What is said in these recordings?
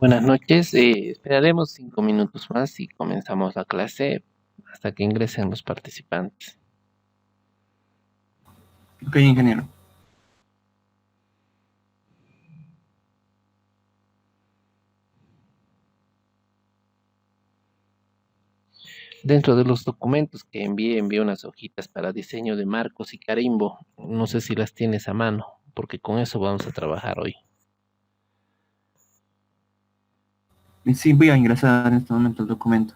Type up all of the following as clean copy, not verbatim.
Buenas noches. Esperaremos 5 minutos más y comenzamos la clase hasta que ingresen los participantes. Ok, ingeniero. Dentro de los documentos que envié unas hojitas para diseño de marcos y carimbo. No sé si las tienes a mano, porque con eso vamos a trabajar hoy. Sí, voy a ingresar en este momento el documento.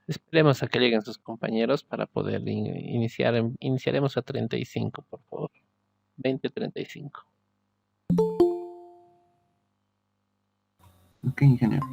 Esperemos a que lleguen sus compañeros para poder iniciar. Iniciaremos a 35, por favor. 20:35. Ok, ingeniero.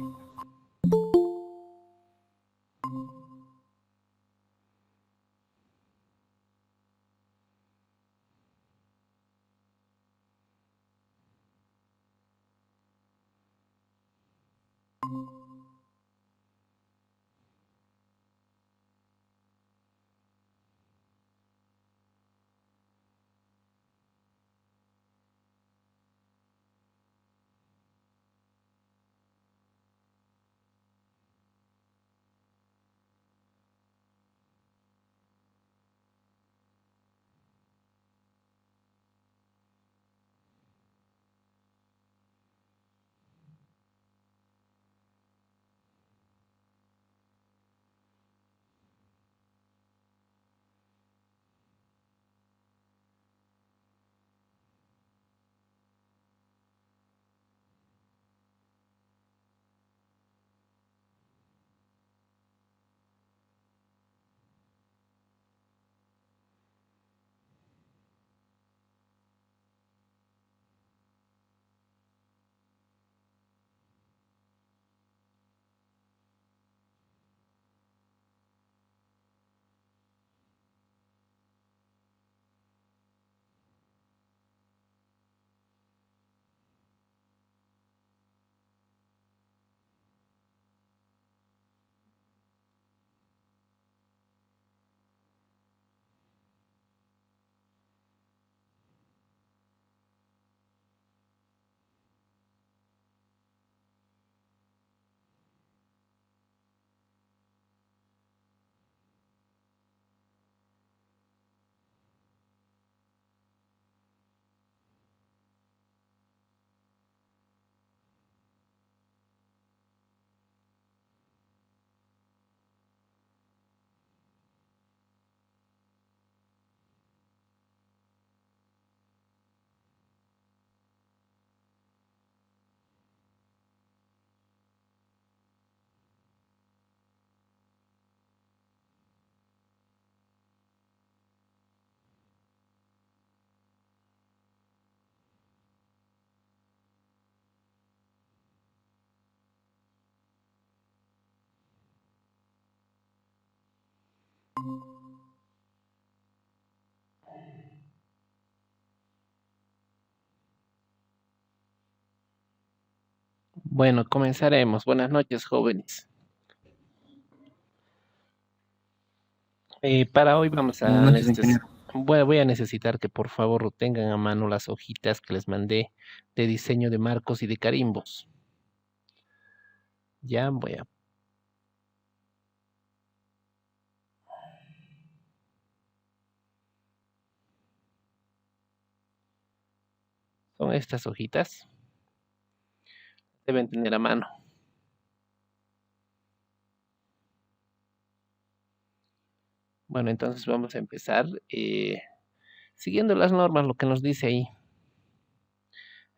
Bueno, comenzaremos. Buenas noches, jóvenes. Para hoy vamos Buenas a noches, ingeniero. Voy a necesitar que por favor tengan a mano las hojitas que les mandé de diseño de marcos y de carimbos. Ya voy a... Son estas hojitas. Deben tener a mano. Bueno, entonces vamos a empezar siguiendo las normas, lo que nos dice ahí.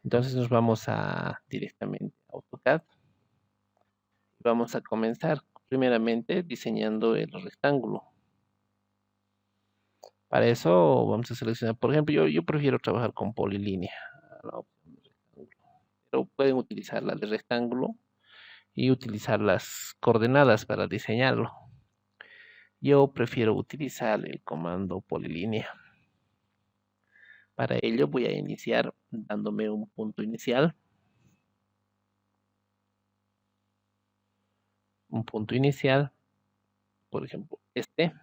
Entonces nos vamos a directamente a AutoCAD. Vamos a comenzar primeramente diseñando el rectángulo. Para eso vamos a seleccionar, por ejemplo, yo prefiero trabajar con polilínea, la opción de rectángulo, pero pueden utilizar la de rectángulo y utilizar las coordenadas para diseñarlo. Yo prefiero utilizar el comando polilínea. Para ello voy a iniciar dándome un punto inicial. Un punto inicial, por ejemplo, este.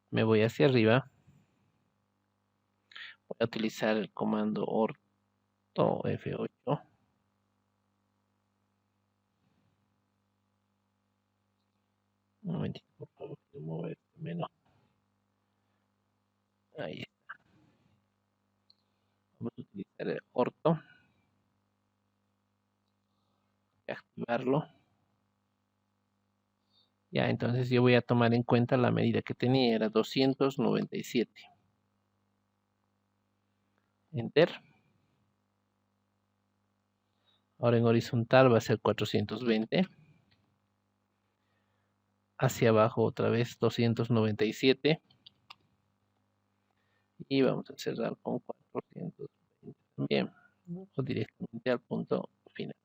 Me voy hacia arriba. Voy a utilizar el comando orto F8. Un momentito, por favor, quiero mover menos. Ahí está. Vamos a utilizar el orto. Activarlo. Ya, entonces yo voy a tomar en cuenta la medida que tenía, era 297. Enter. Ahora en horizontal va a ser 420. Hacia abajo otra vez 297. Y vamos a cerrar con 420 también. O directamente al punto final.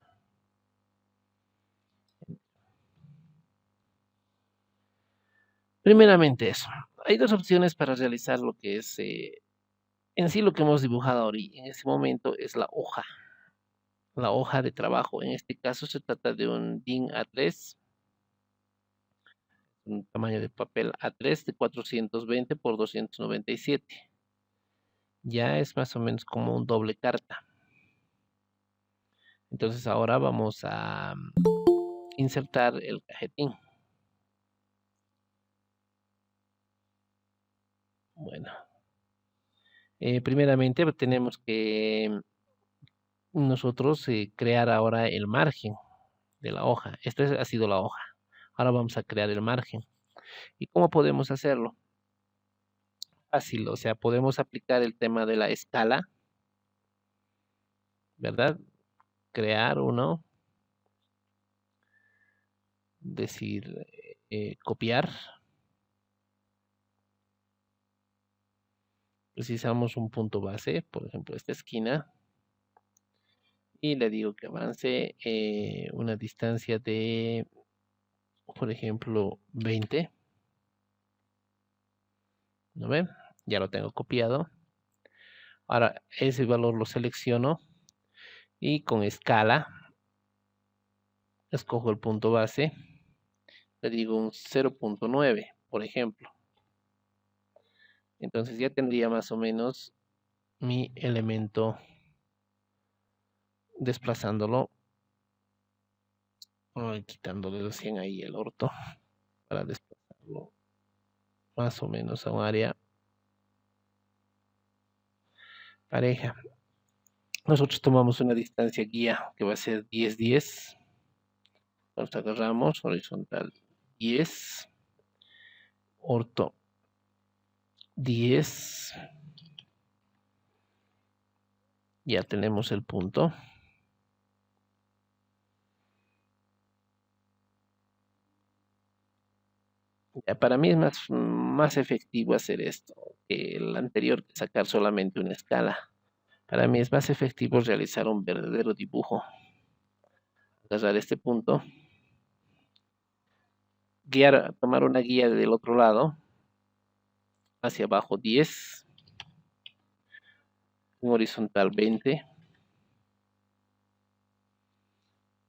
Primeramente eso. Hay dos opciones para realizar lo que es en sí lo que hemos dibujado ahora. En este momento es la hoja de trabajo. En este caso se trata de un DIN A3, un tamaño de papel A3 de 420 por 297. Ya es más o menos como un doble carta. Entonces ahora vamos a insertar el cajetín. Bueno, primeramente tenemos que nosotros crear ahora el margen de la hoja. Esta ha sido la hoja. Ahora vamos a crear el margen. ¿Y cómo podemos hacerlo? Fácil, o sea, podemos aplicar el tema de la escala, ¿verdad? Crear uno, decir, copiar. Precisamos un punto base, por ejemplo, esta esquina. Y le digo que avance una distancia de, por ejemplo, 20. ¿No ven? Ya lo tengo copiado. Ahora ese valor lo selecciono y con escala escojo el punto base. Le digo un 0.9, por ejemplo. Entonces ya tendría más o menos mi elemento desplazándolo, quitándole recién ahí el orto para desplazarlo más o menos a un área pareja. Nosotros tomamos una distancia guía que va a ser 10-10. Nos agarramos horizontal 10, orto 10. Ya tenemos el punto. Ya, para mí es más efectivo hacer esto que el anterior, sacar solamente una escala. Para mí es más efectivo realizar un verdadero dibujo. Agarrar este punto, guiar, tomar una guía del otro lado, hacia abajo 10, en horizontal 20,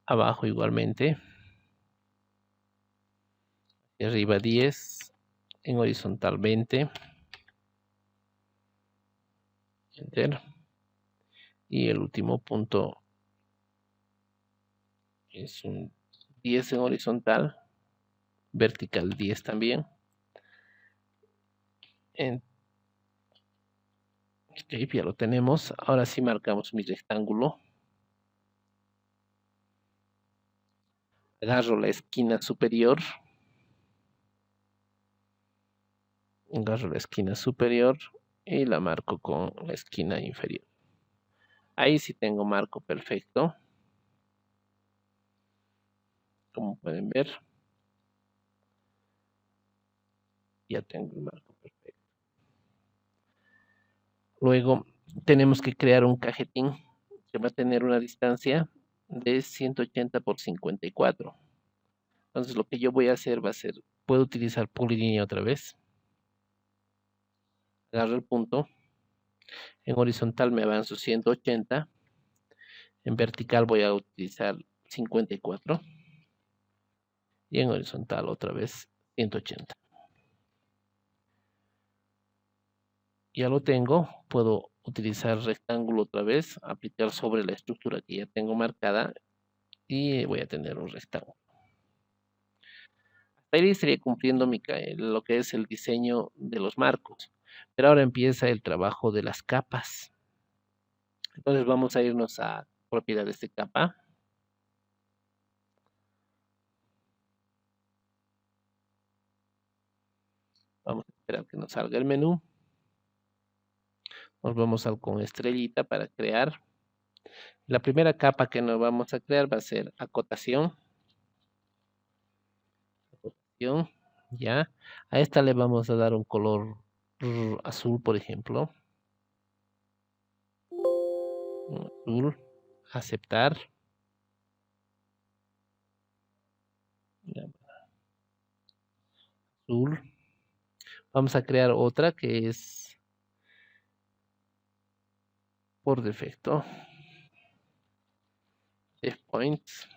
abajo igualmente, arriba 10, en horizontal 20. Enter. Y el último punto es un 10 en horizontal, vertical 10 también. Ok, ya lo tenemos. Ahora sí marcamos mi rectángulo. Agarro la esquina superior. Agarro la esquina superior y la marco con la esquina inferior. Ahí sí tengo marco perfecto. Como pueden ver, ya tengo el marco perfecto. Luego tenemos que crear un cajetín que va a tener una distancia de 180 por 54. Entonces lo que yo voy a hacer va a ser, puedo utilizar polilínea otra vez. Agarro el punto. En horizontal me avanzo 180. En vertical voy a utilizar 54. Y en horizontal otra vez 180. Ya lo tengo, puedo utilizar rectángulo otra vez, aplicar sobre la estructura que ya tengo marcada y voy a tener un rectángulo. Hasta ahí estaría cumpliendo lo que es el diseño de los marcos, pero ahora empieza el trabajo de las capas. Entonces vamos a irnos a propiedades de capa. Vamos a esperar que nos salga el menú. Nos vamos al con estrellita para crear. La primera capa que nos vamos a crear va a ser acotación. Ya. A esta le vamos a dar un color azul, por ejemplo. Azul. Aceptar. Azul. Vamos a crear otra que es por defecto. F-Points.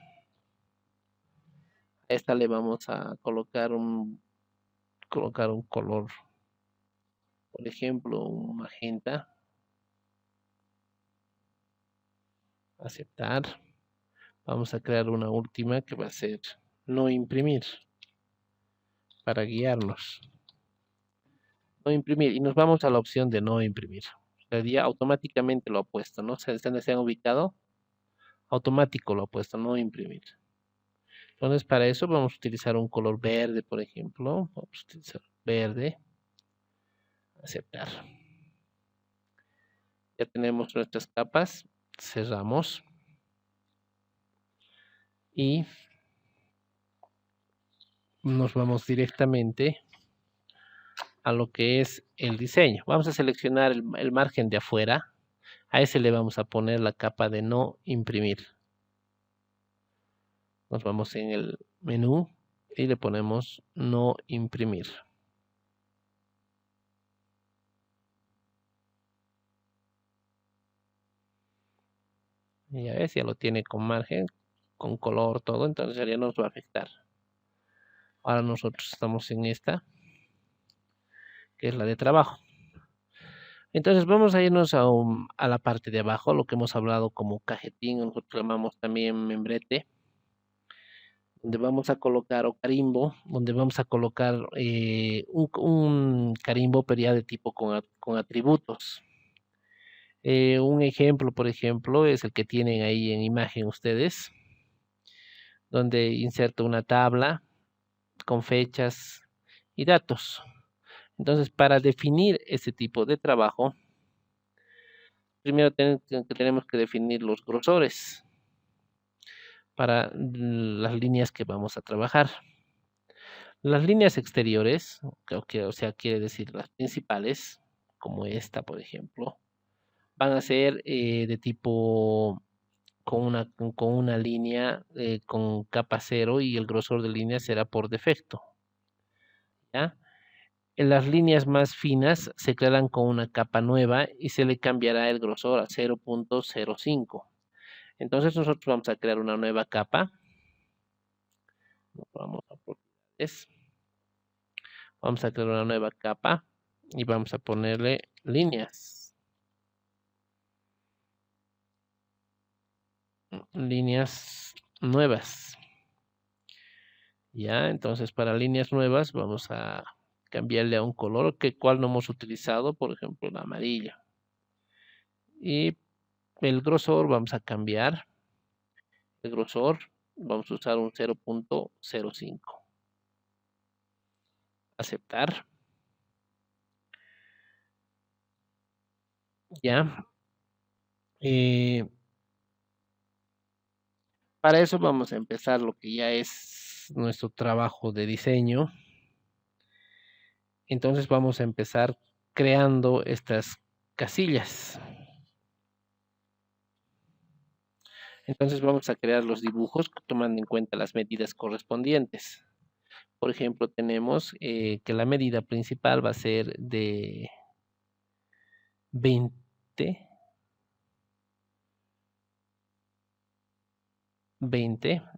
A esta le vamos a colocar un color, por ejemplo, un magenta. Aceptar. Vamos a crear una última que va a ser no imprimir para guiarnos. No imprimir y nos vamos a la opción de no imprimir. Ya automáticamente lo ha puesto, ¿no? Se han ubicado, automático lo ha puesto, no imprimir. Entonces para eso vamos a utilizar un color verde, por ejemplo. Vamos a utilizar verde. Aceptar. Ya tenemos nuestras capas. Cerramos. Y nos vamos directamente a lo que es el diseño. Vamos a seleccionar el margen de afuera. A ese le vamos a poner la capa de no imprimir. Nos vamos en el menú y le ponemos no imprimir. Y ya ves, ya lo tiene con margen, con color, todo, entonces ya no nos va a afectar. Ahora nosotros estamos en esta, que es la de trabajo. Entonces vamos a irnos a la parte de abajo, lo que hemos hablado como cajetín, nosotros llamamos también membrete, donde vamos a colocar, o carimbo, donde vamos a colocar un carimbo, pero ya de tipo con atributos. Un ejemplo, por ejemplo, es el que tienen ahí en imagen ustedes, donde inserto una tabla con fechas y datos. Entonces, para definir este tipo de trabajo, primero tenemos que definir los grosores para las líneas que vamos a trabajar. Las líneas exteriores, o sea, quiere decir las principales, como esta, por ejemplo, van a ser de tipo con una línea con capa 0 y el grosor de línea será por defecto. ¿Ya? En las líneas más finas se crearán con una capa nueva y se le cambiará el grosor a 0.05. Entonces nosotros vamos a crear una nueva capa. Vamos a propiedades. Vamos a crear una nueva capa y vamos a ponerle líneas. Líneas nuevas. Ya, entonces para líneas nuevas vamos a cambiarle a un color cual no hemos utilizado, por ejemplo, el amarillo. Y el grosor vamos a cambiar. El grosor vamos a usar un 0.05. Aceptar. Ya. Para eso vamos a empezar lo que ya es nuestro trabajo de diseño. Entonces vamos a empezar creando estas casillas. Entonces vamos a crear los dibujos tomando en cuenta las medidas correspondientes. Por ejemplo, tenemos que la medida principal va a ser de 20.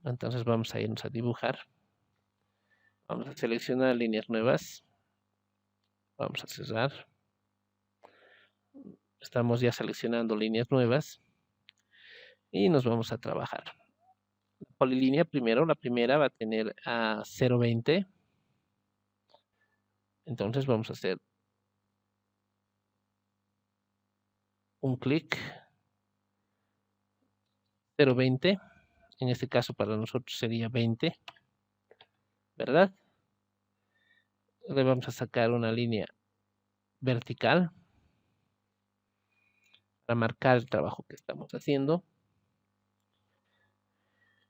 Entonces vamos a irnos a dibujar. Vamos a seleccionar líneas nuevas. Vamos a cerrar. Estamos ya seleccionando líneas nuevas. Y nos vamos a trabajar. La polilínea primero, la primera va a tener a 0.20. Entonces vamos a hacer un clic. 0.20. En este caso para nosotros sería 20. ¿Verdad? Le vamos a sacar una línea vertical para marcar el trabajo que estamos haciendo.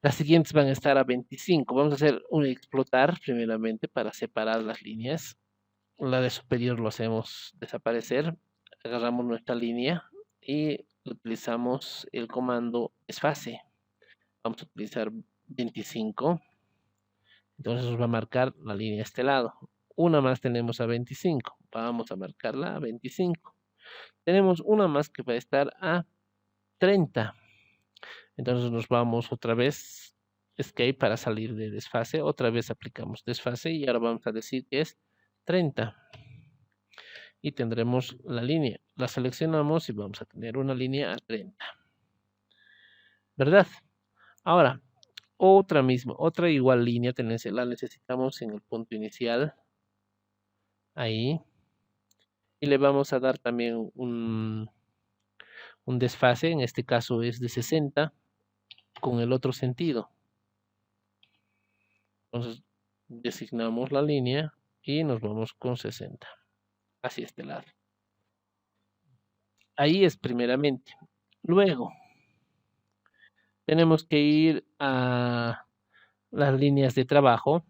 Las siguientes van a estar a 25. Vamos a hacer un explotar primeramente para separar las líneas. La de superior lo hacemos desaparecer. Agarramos nuestra línea y utilizamos el comando desfase. Vamos a utilizar 25. Entonces nos va a marcar la línea a este lado. Una más tenemos a 25. Vamos a marcarla a 25. Tenemos una más que va a estar a 30. Entonces nos vamos otra vez, escape para salir de desfase. Otra vez aplicamos desfase y ahora vamos a decir que es 30. Y tendremos la línea. La seleccionamos y vamos a tener una línea a 30. ¿Verdad? Ahora, otra igual línea la necesitamos en el punto inicial. Ahí. Y le vamos a dar también un desfase. En este caso es de 60 con el otro sentido. Entonces designamos la línea y nos vamos con 60 hacia este lado. Ahí es primeramente. Luego tenemos que ir a las líneas de trabajo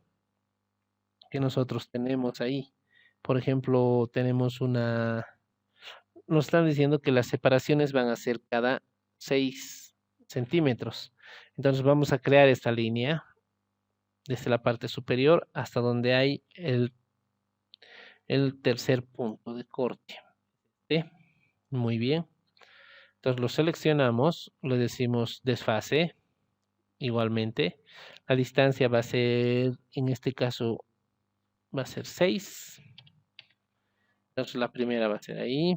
que nosotros tenemos ahí. Por ejemplo, tenemos nos están diciendo que las separaciones van a ser cada 6 centímetros. Entonces vamos a crear esta línea desde la parte superior hasta donde hay el tercer punto de corte. ¿Sí? Muy bien. Entonces lo seleccionamos, le decimos desfase. Igualmente, la distancia va a ser, en este caso, va a ser 6. Entonces la primera va a ser ahí.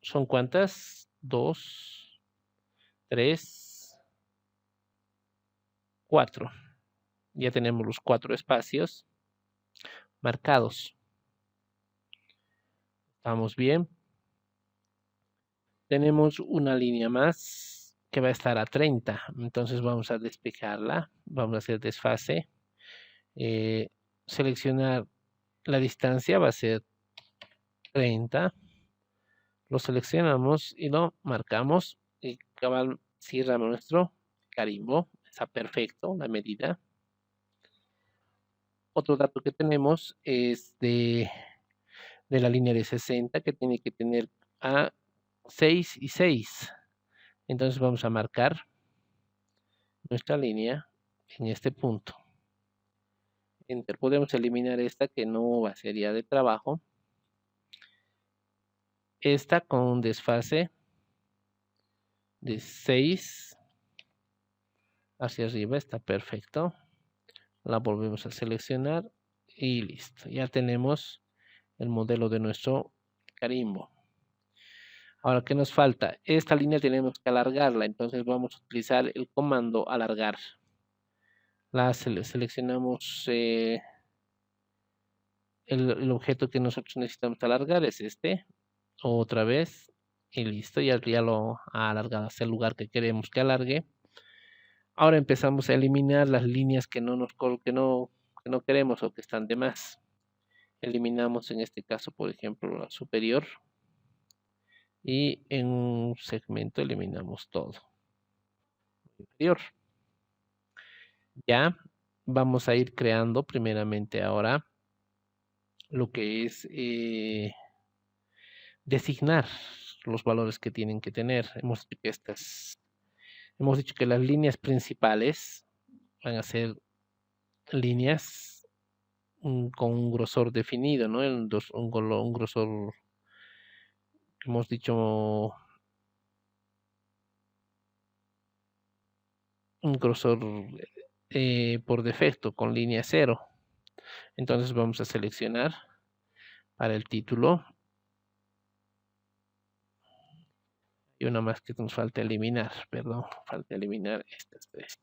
¿Son cuántas? 2, 3, 4. Ya tenemos los 4 espacios marcados. Estamos bien. Tenemos una línea más que va a estar a 30. Entonces vamos a despejarla. Vamos a hacer desfase. Seleccionar la distancia va a ser 30. Lo seleccionamos y lo marcamos. Y cabal cierra nuestro carimbo. Está perfecto la medida. Otro dato que tenemos es de la línea de 60 que tiene que tener a 6 y 6. Entonces vamos a marcar nuestra línea en este punto. Enter. Podemos eliminar esta que no va a ser ya de trabajo. Esta con un desfase de 6 hacia arriba está perfecto. La volvemos a seleccionar Y listo, ya tenemos el modelo de nuestro carimbo. Ahora, ¿qué nos falta? Esta línea tenemos que alargarla, entonces vamos a utilizar el comando alargar. Seleccionamos el objeto que nosotros necesitamos alargar, es este, otra vez, y listo, ya lo ha alargado hasta el lugar que queremos que alargue. Ahora empezamos a eliminar las líneas que no queremos o que están de más. Eliminamos en este caso, por ejemplo, la superior. Y en un segmento eliminamos todo. Inferior. Ya vamos a ir creando primeramente ahora lo que es designar los valores que tienen que tener. Hemos dicho que las líneas principales van a ser líneas con un grosor definido, ¿no? Un grosor, hemos dicho, un grosor por defecto con línea 0. Entonces vamos a seleccionar para el título. Y una más que nos falta eliminar, perdón, falta eliminar estas tres.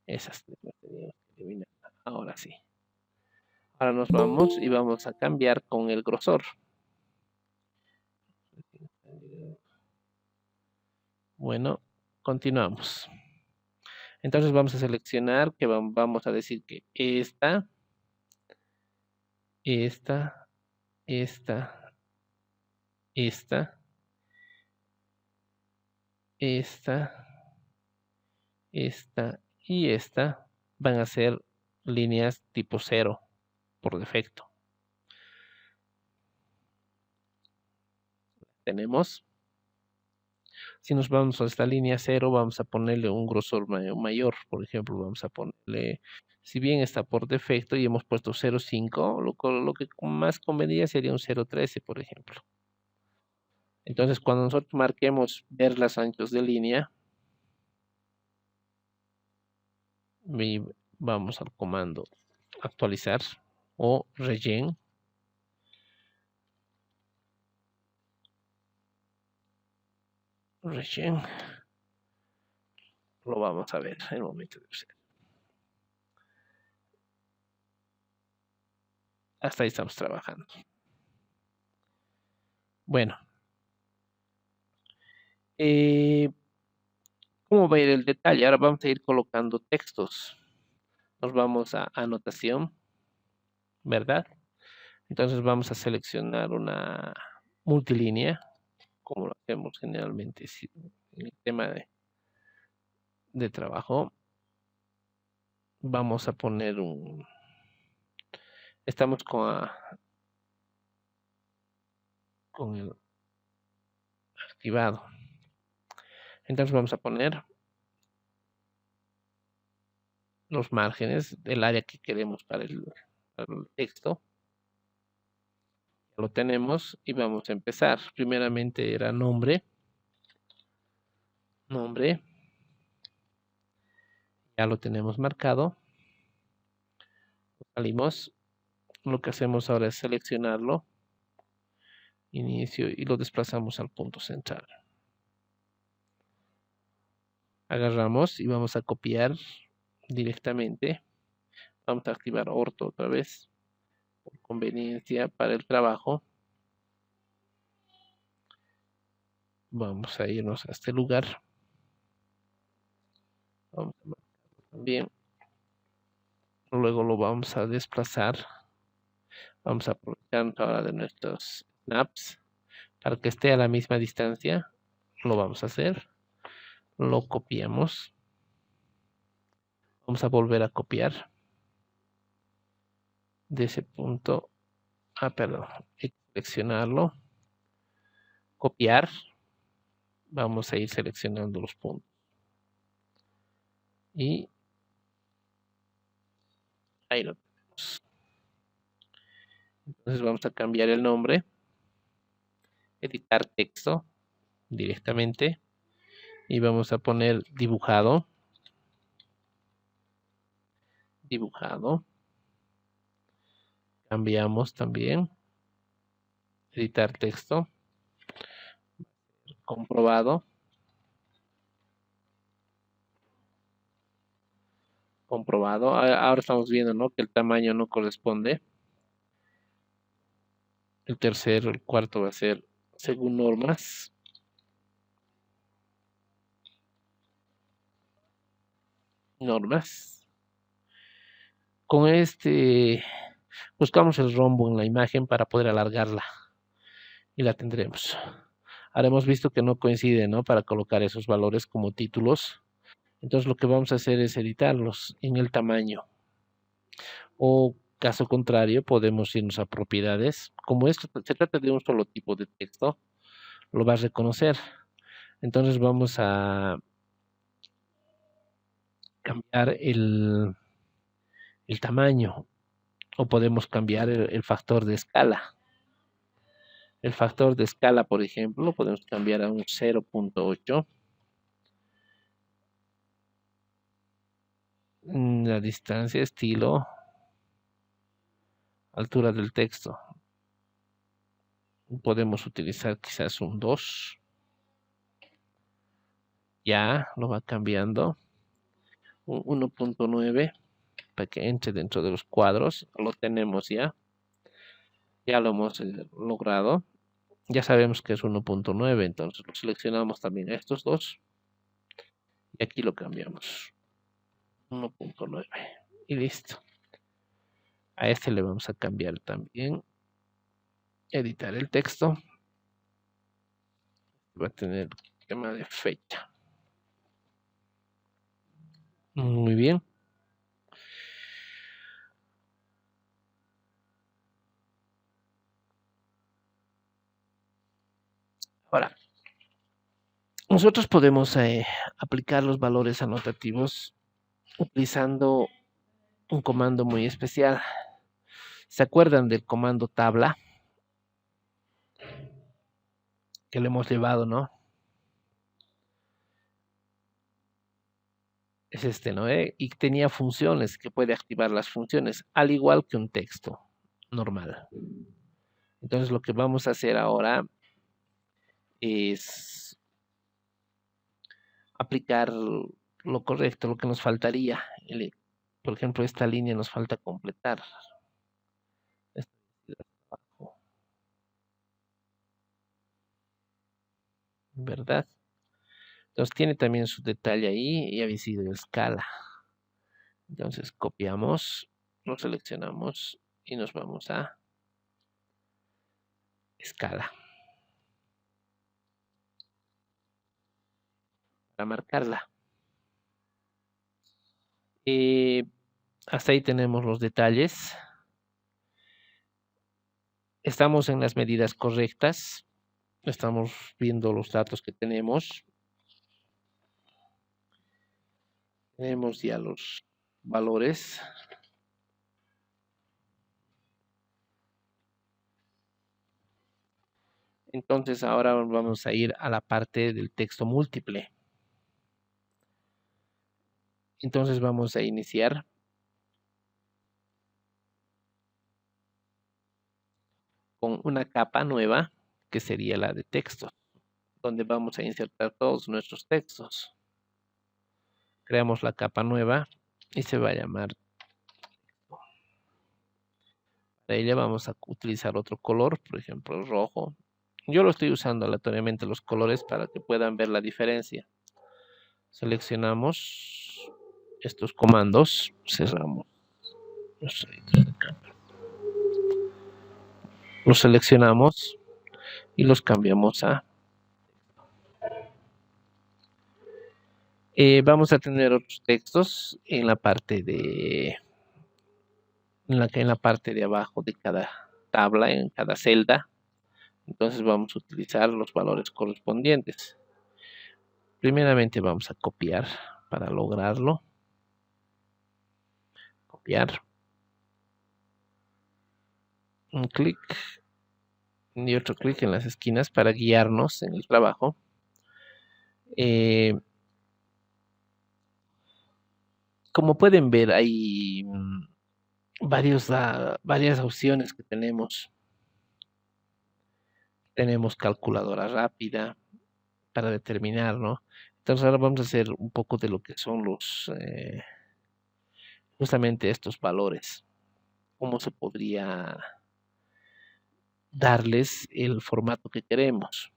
Esas tres las teníamos que eliminar. Ahora sí. Ahora nos vamos y vamos a cambiar con el grosor. Bueno, continuamos. Entonces vamos a seleccionar que vamos a decir que esta, esta y esta van a ser líneas tipo 0 por defecto. Tenemos. Si nos vamos a esta línea 0, vamos a ponerle un grosor mayor. Por ejemplo, vamos a ponerle, si bien está por defecto y hemos puesto 0,5, lo que más convendría sería un 0,13, por ejemplo. Entonces, cuando nosotros marquemos ver las anchos de línea, y vamos al comando actualizar o regen. Lo vamos a ver en el momento de usar. Hasta ahí estamos trabajando. Bueno. ¿Cómo va a ir el detalle? Ahora vamos a ir colocando textos. Nos vamos a anotación, ¿verdad? Entonces vamos a seleccionar una multilínea, como lo hacemos generalmente en el tema de trabajo. Vamos a poner estamos con el activado. Entonces vamos a poner los márgenes del área que queremos para el texto. Lo tenemos y vamos a empezar. Primeramente era nombre. Ya lo tenemos marcado. Salimos. Lo que hacemos ahora es seleccionarlo. Inicio y lo desplazamos al punto central. Agarramos y vamos a copiar directamente. Vamos a activar orto otra vez. Por conveniencia para el trabajo. Vamos a irnos a este lugar. Vamos a marcarlo también. Luego lo vamos a desplazar. Vamos a aprovechar ahora de nuestros snaps para que esté a la misma distancia. Lo vamos a hacer. Lo copiamos. Vamos a volver a copiar. De ese punto. Perdón. Hay que seleccionarlo. Copiar. Vamos a ir seleccionando los puntos. Y ahí lo tenemos. Entonces vamos a cambiar el nombre. Editar texto directamente. Y vamos a poner dibujado. Cambiamos también. Editar texto. Comprobado. Comprobado. Ahora estamos viendo, ¿no?, que el tamaño no corresponde. El tercero, el cuarto va a ser según normas. Normas. Con este buscamos el rombo en la imagen para poder alargarla y la tendremos. Ahora hemos visto que no coincide, ¿no?, para colocar esos valores como títulos. Entonces lo que vamos a hacer es editarlos en el tamaño. O caso contrario, podemos irnos a propiedades. Como esto se trata de un solo tipo de texto, lo va a reconocer. Entonces vamos a cambiar el tamaño, o podemos cambiar el factor de escala. El factor de escala, por ejemplo, lo podemos cambiar a un 0.8. La distancia, estilo, altura del texto. Podemos utilizar quizás un 2. Ya lo va cambiando. Un 1.9 para que entre dentro de los cuadros. Lo tenemos ya. Ya lo hemos logrado. Ya sabemos que es 1.9, entonces lo seleccionamos también a estos dos. Y aquí lo cambiamos. 1.9. Y listo. A este le vamos a cambiar también. Editar el texto. Va a tener tema de fecha. Muy bien. Ahora, nosotros podemos aplicar los valores anotativos utilizando un comando muy especial. ¿Se acuerdan del comando tabla que le hemos llevado, no? Es este, ¿no? Y tenía funciones, que puede activar las funciones, al igual que un texto normal. Entonces lo que vamos a hacer ahora es aplicar lo correcto, lo que nos faltaría. Por ejemplo, esta línea nos falta completar. ¿Verdad? Entonces tiene también su detalle ahí y había sido escala. Entonces copiamos, lo seleccionamos y nos vamos a escala. Para marcarla. Hasta ahí tenemos los detalles. Estamos en las medidas correctas. Estamos viendo los datos que tenemos. Tenemos ya los valores. Entonces ahora vamos a ir a la parte del texto múltiple. Entonces vamos a iniciar con una capa nueva, que sería la de textos, donde vamos a insertar todos nuestros textos. Creamos la capa nueva y se va a llamar. De ella vamos a utilizar otro color, por ejemplo el rojo. Yo lo estoy usando aleatoriamente los colores para que puedan ver la diferencia. Seleccionamos estos comandos, cerramos los seleccionamos y los cambiamos a. Vamos a tener otros textos en la parte de en la parte de abajo de cada tabla, en cada celda. Entonces vamos a utilizar los valores correspondientes. Primeramente vamos a copiar para lograrlo. Copiar. Un clic y otro clic en las esquinas para guiarnos en el trabajo. Como pueden ver, hay varias opciones que tenemos. Tenemos calculadora rápida para determinar, ¿no? Entonces ahora vamos a hacer un poco de lo que son justamente estos valores. ¿Cómo se podría darles el formato que queremos?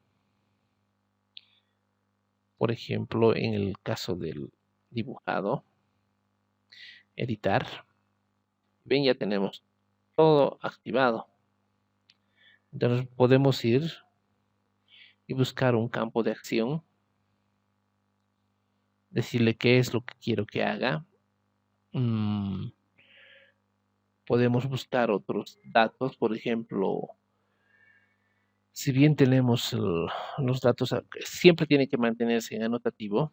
Por ejemplo, en el caso del dibujado, editar. Bien, ya tenemos todo activado. Entonces podemos ir y buscar un campo de acción, decirle qué es lo que quiero que haga. Podemos buscar otros datos, por ejemplo, si bien tenemos los datos, siempre tiene que mantenerse en anotativo.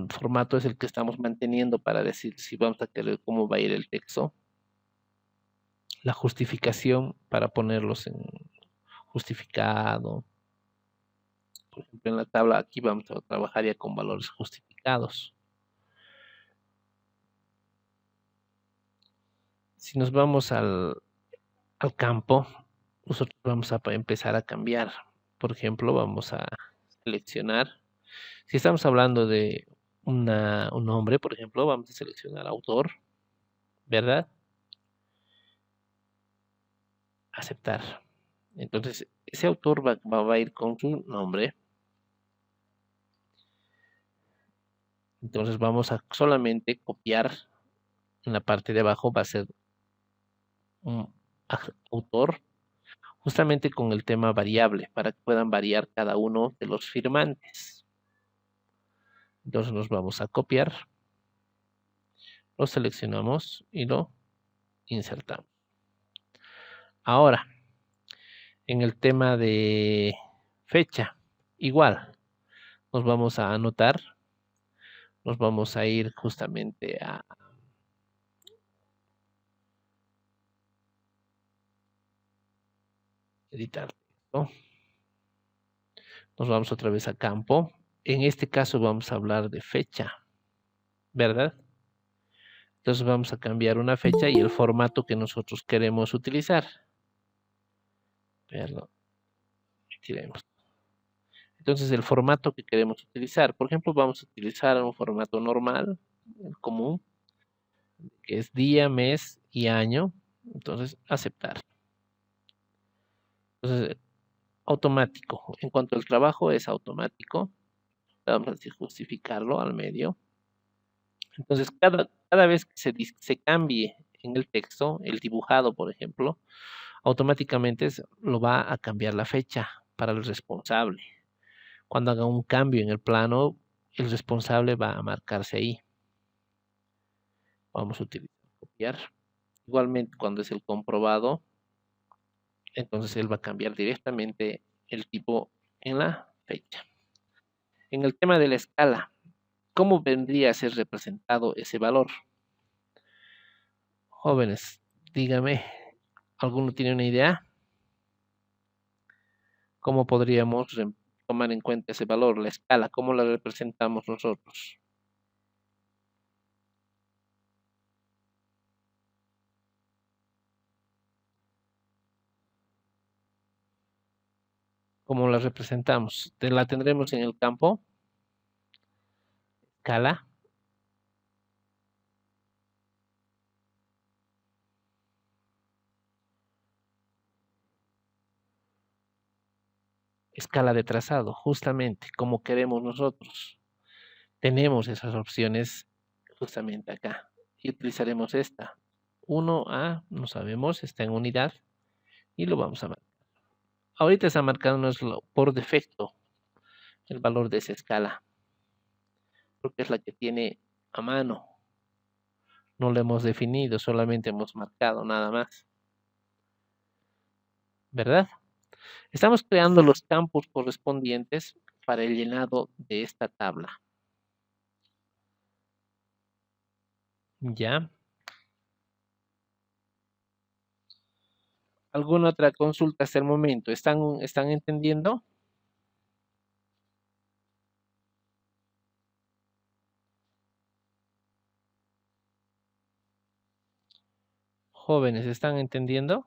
Formato es el que estamos manteniendo para decir si vamos a querer cómo va a ir el texto. La justificación para ponerlos en justificado. Por ejemplo, en la tabla aquí vamos a trabajar ya con valores justificados. Si nos vamos al campo, nosotros vamos a empezar a cambiar. Por ejemplo, vamos a seleccionar. Si estamos hablando de un nombre, por ejemplo, vamos a seleccionar autor, ¿verdad? Aceptar. Entonces, ese autor va a ir con su nombre. Entonces vamos a solamente copiar en la parte de abajo, va a ser un autor, justamente con el tema variable, para que puedan variar cada uno de los firmantes. Entonces nos vamos a copiar, lo seleccionamos y lo insertamos. Ahora, en el tema de fecha, igual, nos vamos a anotar, nos vamos a ir justamente a editar texto. Nos vamos otra vez a campo. En este caso vamos a hablar de fecha, ¿verdad? Entonces vamos a cambiar una fecha y el formato que nosotros queremos utilizar. Perdón, retiremos. Entonces el formato que queremos utilizar, por ejemplo, vamos a utilizar un formato normal, común, que es día, mes y año. Entonces, aceptar. Entonces, automático. En cuanto al trabajo es automático. Vamos a decir justificarlo al medio. Entonces, cada vez que se cambie en el texto, el dibujado, por ejemplo, automáticamente lo va a cambiar la fecha para el responsable. Cuando haga un cambio en el plano, el responsable va a marcarse ahí. Vamos a utilizar copiar. Igualmente, cuando es el comprobado, entonces él va a cambiar directamente el tipo en la fecha. En el tema de la escala, ¿cómo vendría a ser representado ese valor? Jóvenes, dígame, ¿alguno tiene una idea? ¿Cómo podríamos tomar en cuenta ese valor, la escala? ¿Cómo la representamos nosotros? ¿Cómo la representamos? ¿La tendremos en el campo? Escala. Escala de trazado, justamente como queremos nosotros. Tenemos esas opciones justamente acá. Y utilizaremos esta. 1A, no sabemos, está en unidad. Y lo vamos a marcar. Ahorita está marcándonos por defecto el valor de esa escala. Porque es la que tiene a mano. No lo hemos definido, solamente hemos marcado nada más. ¿Verdad? Estamos creando los campos correspondientes para el llenado de esta tabla. ¿Ya? ¿Alguna otra consulta hasta el momento? ¿Están entendiendo? Jóvenes, ¿están entendiendo?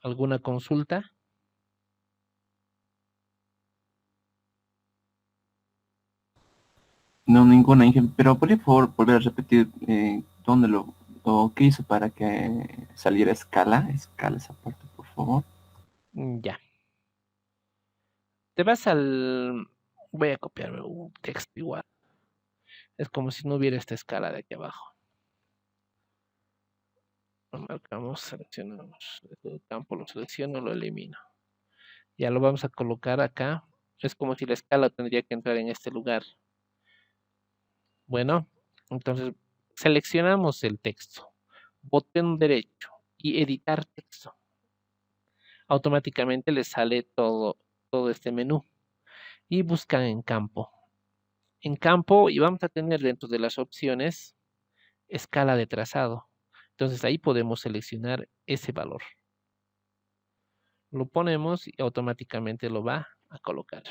¿Alguna consulta? No, ninguna, pero por favor volver a repetir dónde o qué hizo para que saliera escala esa parte, por favor. Ya. Te vas al... Voy a copiarme un texto igual. Es como si no hubiera esta escala de aquí abajo. Lo marcamos, seleccionamos el campo, lo selecciono, lo elimino. Ya lo vamos a colocar acá. Es como si la escala tendría que entrar en este lugar. Bueno, entonces seleccionamos el texto. Botón derecho y editar texto. Automáticamente les sale todo este menú. Y buscan en campo. En campo y vamos a tener dentro de las opciones escala de trazado. Entonces ahí podemos seleccionar ese valor. Lo ponemos y automáticamente lo va a colocar.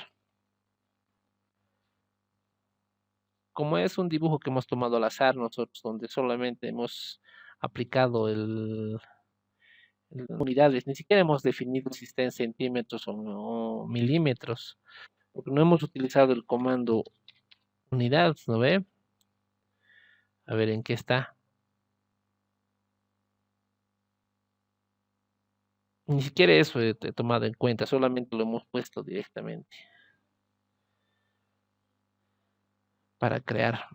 Como es un dibujo que hemos tomado al azar nosotros, donde solamente hemos aplicado unidades, ni siquiera hemos definido si está en centímetros o milímetros, porque no hemos utilizado el comando unidad, ¿no ve? A ver en qué está. Ni siquiera eso he tomado en cuenta, solamente lo hemos puesto directamente para crear.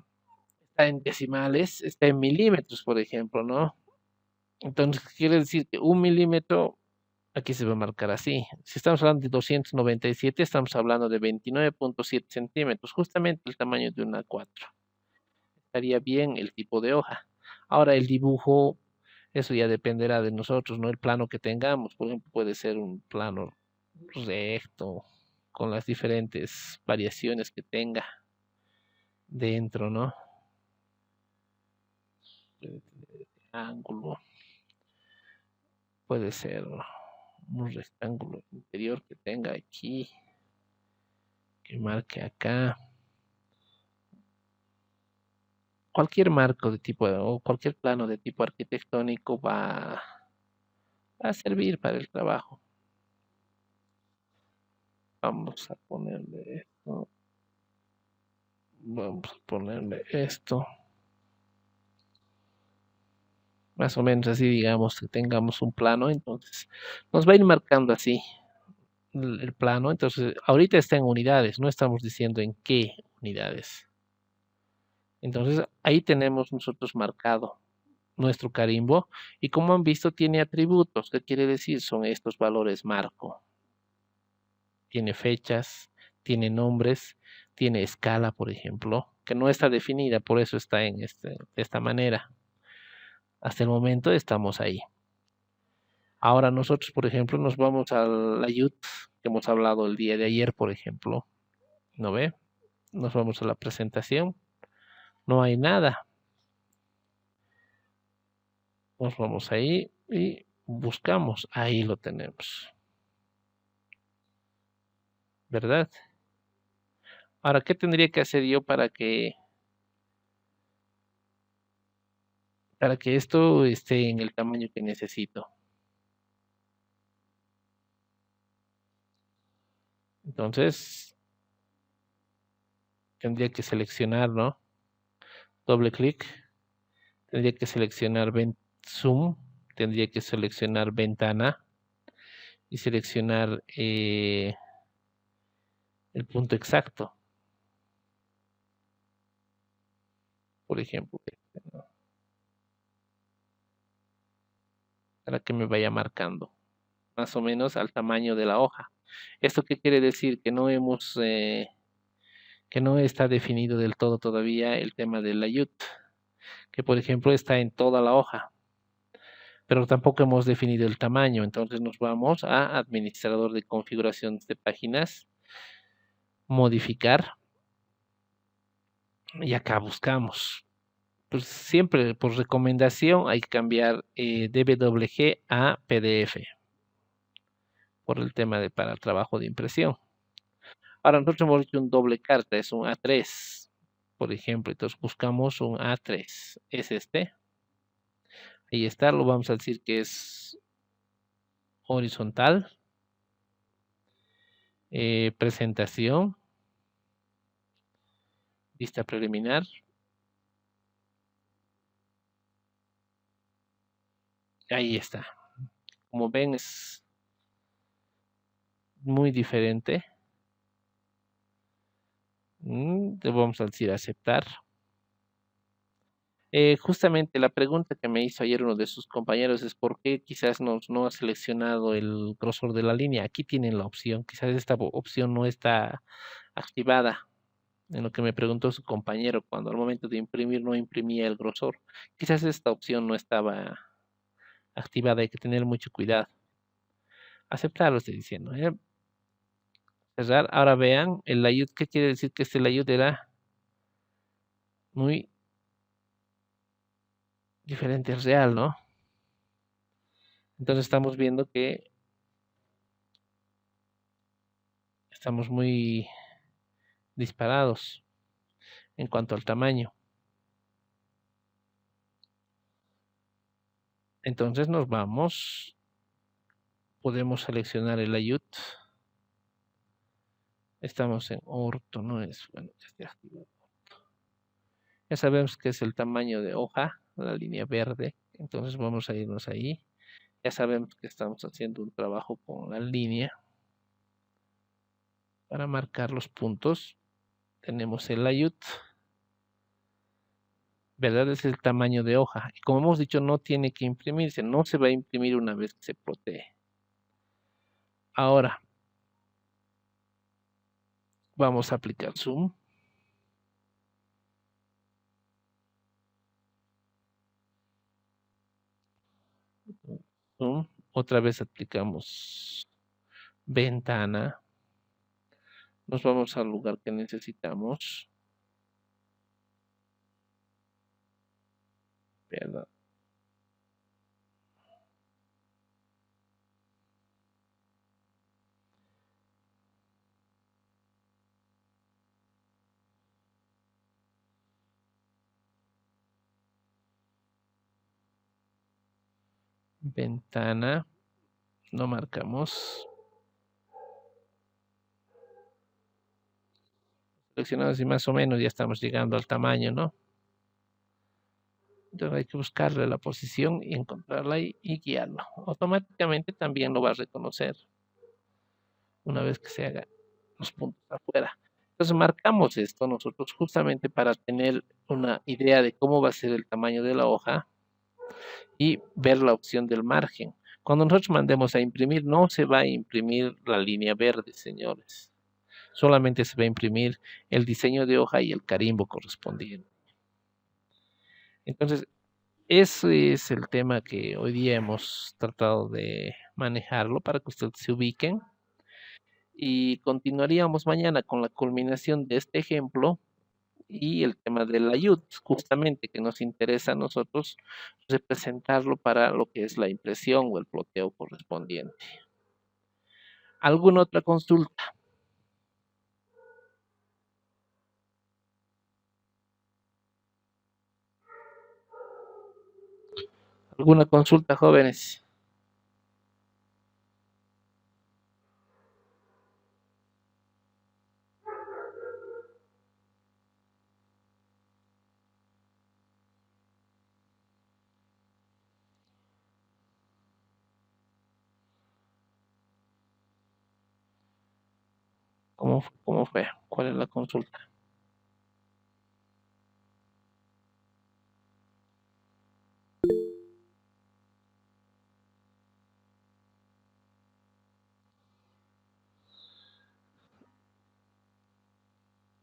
Está en decimales, está en milímetros, por ejemplo, ¿no? Entonces quiere decir que 1 milímetro, aquí se va a marcar así. Si estamos hablando de 297, estamos hablando de 29,7 centímetros, justamente el tamaño de una A4. Estaría bien el tipo de hoja. Ahora el dibujo, eso ya dependerá de nosotros, ¿no? El plano que tengamos, por ejemplo, puede ser un plano recto, con las diferentes variaciones que tenga dentro, ¿no? Ángulo, puede ser un rectángulo interior que tenga aquí, que marque acá. Cualquier marco de tipo o cualquier plano de tipo arquitectónico va a servir para el trabajo. Vamos a ponerle esto. Vamos a ponerle esto. Más o menos así, digamos, que tengamos un plano. Entonces, nos va a ir marcando así el plano. Entonces, ahorita está en unidades, no estamos diciendo en qué unidades. Entonces, ahí tenemos nosotros marcado nuestro carimbo. Y como han visto, tiene atributos. ¿Qué quiere decir? Son estos valores marco. Tiene fechas, tiene nombres, tiene escala, por ejemplo, que no está definida, por eso está de esta manera. Hasta el momento estamos ahí. Ahora nosotros, por ejemplo, nos vamos al layout que hemos hablado el día de ayer, por ejemplo. ¿No ve? Nos vamos a la presentación. No hay nada. Nos vamos ahí y buscamos. Ahí lo tenemos. ¿Verdad? Ahora, ¿qué tendría que hacer yo para que esto esté en el tamaño que necesito? Entonces, tendría que seleccionar, ¿no? Doble clic. Tendría que seleccionar zoom. Tendría que seleccionar ventana. Y seleccionar el punto exacto. Por ejemplo, ¿no? Para que me vaya marcando más o menos al tamaño de la hoja. ¿Esto qué quiere decir? Que no está definido del todo todavía el tema del layout, que por ejemplo está en toda la hoja, pero tampoco hemos definido el tamaño. Entonces nos vamos a administrador de configuraciones de páginas, modificar, y acá buscamos. Pues siempre por recomendación hay que cambiar DWG a PDF por el tema para el trabajo de impresión. Ahora nosotros hemos hecho un doble carta, es un A3. por ejemplo, entonces buscamos un A3, es este. Ahí está, lo vamos a decir que es horizontal. Presentación, vista preliminar. Ahí está. Como ven, es muy diferente. Le vamos a decir aceptar. Justamente la pregunta que me hizo ayer uno de sus compañeros es por qué quizás no ha seleccionado el grosor de la línea. Aquí tienen la opción, quizás esta opción no está activada. En lo que me preguntó su compañero, cuando al momento de imprimir no imprimía el grosor. Quizás esta opción no estaba activada, hay que tener mucho cuidado. Aceptar, lo estoy diciendo. Cerrar. Ahora vean el layout. ¿Qué quiere decir? Que este layout era muy diferente al real, ¿no? Entonces estamos viendo que estamos muy disparados en cuanto al tamaño. Entonces nos vamos. Podemos seleccionar el layout. Estamos en orto, no es, bueno, ya está activado. Ya sabemos que es el tamaño de hoja, la línea verde. Entonces vamos a irnos ahí. Ya sabemos que estamos haciendo un trabajo con la línea. Para marcar los puntos, tenemos el layout. ¿Verdad? Es el tamaño de hoja. Y como hemos dicho, no tiene que imprimirse. No se va a imprimir una vez que se protege. Ahora, vamos a aplicar zoom. Zoom. Otra vez aplicamos ventana. Nos vamos al lugar que necesitamos. ¿Verdad? Ventana. No marcamos. Seleccionamos y más o menos ya estamos llegando al tamaño, ¿no? Entonces hay que buscarle la posición y encontrarla ahí y guiarlo. Automáticamente también lo va a reconocer una vez que se haga los puntos afuera. Entonces marcamos esto nosotros justamente para tener una idea de cómo va a ser el tamaño de la hoja y ver la opción del margen. Cuando nosotros mandemos a imprimir, no se va a imprimir la línea verde, señores. Solamente se va a imprimir el diseño de hoja y el carimbo correspondiente. Entonces, ese es el tema que hoy día hemos tratado de manejarlo para que ustedes se ubiquen. Y continuaríamos mañana con la culminación de este ejemplo y el tema del ayud, justamente que nos interesa a nosotros representarlo para lo que es la impresión o el ploteo correspondiente. ¿Alguna otra consulta? ¿Alguna consulta, jóvenes? ¿Cómo fue? ¿Cuál es la consulta?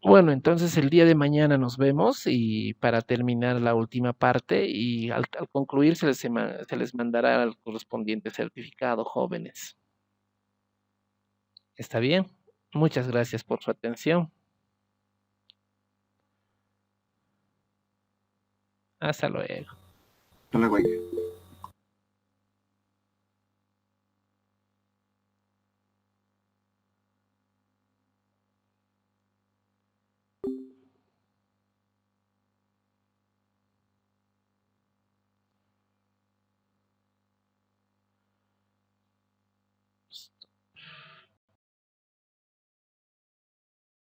Bueno, entonces el día de mañana nos vemos y para terminar la última parte y al concluir se les mandará el correspondiente certificado, jóvenes. ¿Está bien? Muchas gracias por su atención. Hasta luego. Hasta luego.